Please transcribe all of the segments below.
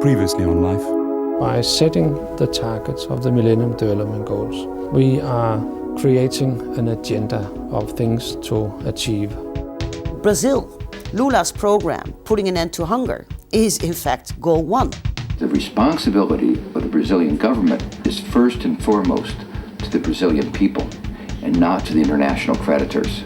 Previously on Life. By setting the targets of the Millennium Development Goals, we are creating an agenda of things to achieve. Brazil, Lula's program, putting an end to hunger, is in fact goal 1. The responsibility of the Brazilian government is first and foremost to the Brazilian people and not to the international creditors.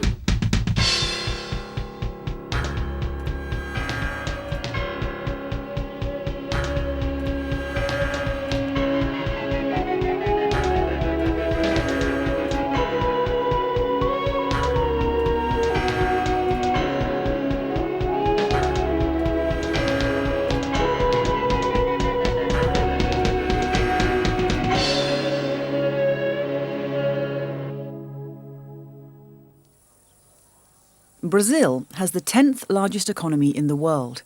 Brazil has the 10th largest economy in the world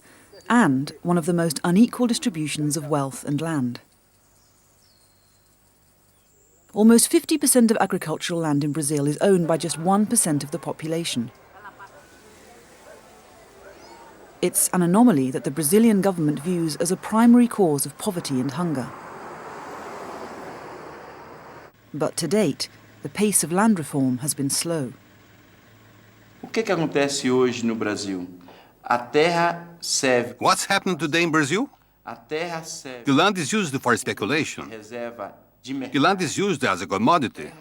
and one of the most unequal distributions of wealth and land. Almost 50% of agricultural land in Brazil is owned by just 1% of the population. It's an anomaly that the Brazilian government views as a primary cause of poverty and hunger. But to date, the pace of land reform has been slow. O que acontece hoje no Brasil? A terra serve. What's happened today in Brazil? A terra serve. The land is used for speculation. Reserva de mercado. The land is used as a commodity.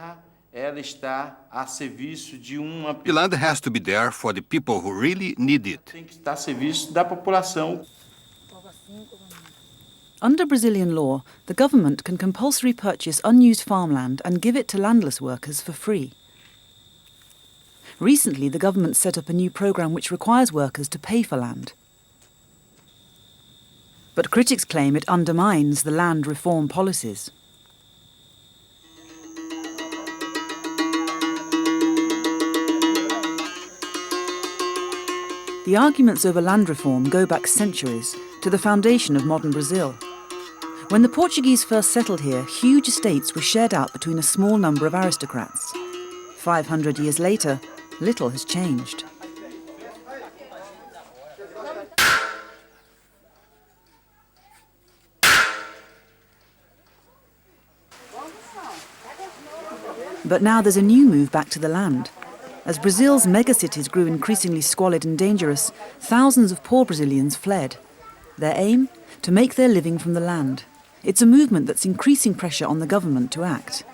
Ela está a serviço de uma. The land has to be there for the people who really need it. Tem que estar a serviço da população. Under Brazilian law, the government can compulsory purchase unused farmland and give it to landless workers for free. Recently, the government set up a new program which requires workers to pay for land. But critics claim it undermines the land reform policies. The arguments over land reform go back centuries to the foundation of modern Brazil. When the Portuguese first settled here, huge estates were shared out between a small number of aristocrats. 500 years later, little has changed. But now there's a new move back to the land. As Brazil's megacities grew increasingly squalid and dangerous, thousands of poor Brazilians fled. Their aim? To make their living from the land. It's a movement that's increasing pressure on the government to act.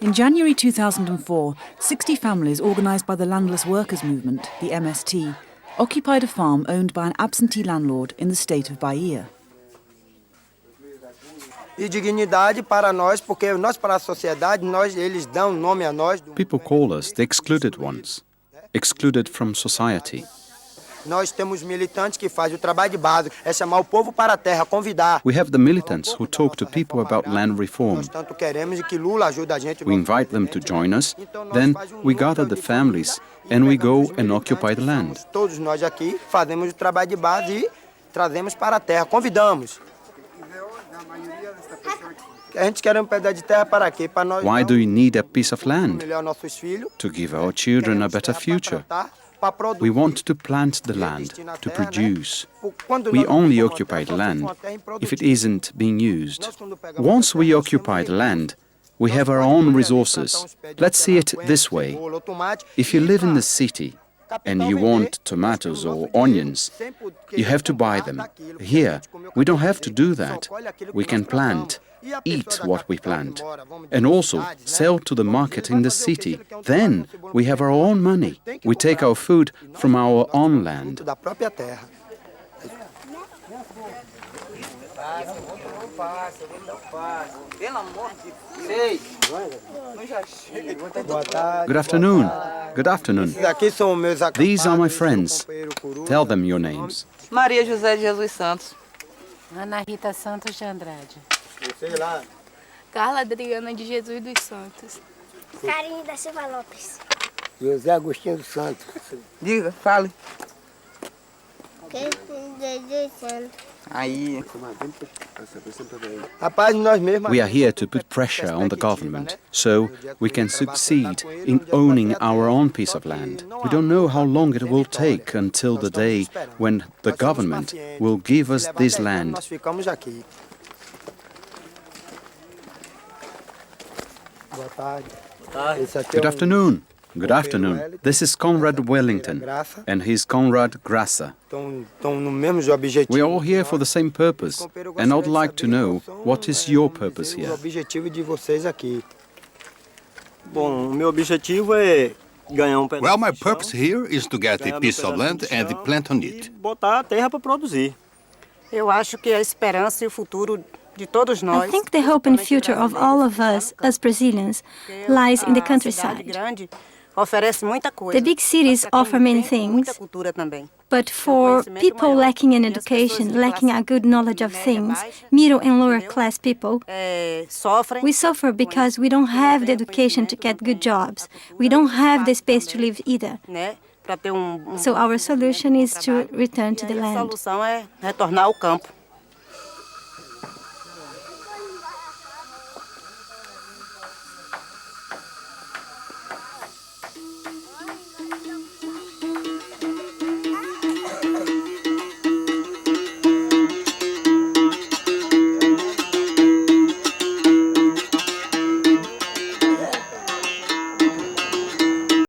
In January 2004, 60 families organised by the Landless Workers Movement, the MST, occupied a farm owned by an absentee landlord in the state of Bahia. People call us the excluded ones, excluded from society. We have the militants who talk to people about land reform. We invite them to join us, then we gather the families and we go and occupy the land. Why do we need a piece of land? To give our children a better future. We want to plant the land, to produce. We only occupy the land if it isn't being used. Once we occupy the land, we have our own resources. Let's see it this way. If you live in the city and you want tomatoes or onions, you have to buy them. Here, we don't have to do that. We can plant, eat what we plant, and also sell to the market in the city. Then we have our own money. We take our food from our own land. Good afternoon. Good afternoon. These are my friends. Tell them your names. Maria José de Jesus Santos. Ana Rita Santos de Andrade. Carla Adriana de Jesus dos Santos. Karine da Silva Lopes. José Agostinho dos Santos. Diga, fale. We are here to put pressure on the government so we can succeed in owning our own piece of land. We don't know how long it will take until the day when the government will give us this land. Good afternoon. Good afternoon. This is Conrad Wellington and his Conrad Graça. We are all here for the same purpose, and I'd like to know what is your purpose here. Well, my purpose here is to get a piece of land and plant on it. I think the hope and future of all of us as Brazilians lies in the countryside. The big cities offer many things, but for people lacking an education, lacking a good knowledge of things, middle and lower class people, we suffer because we don't have the education to get good jobs. We don't have the space to live either. So our solution is to return to the land.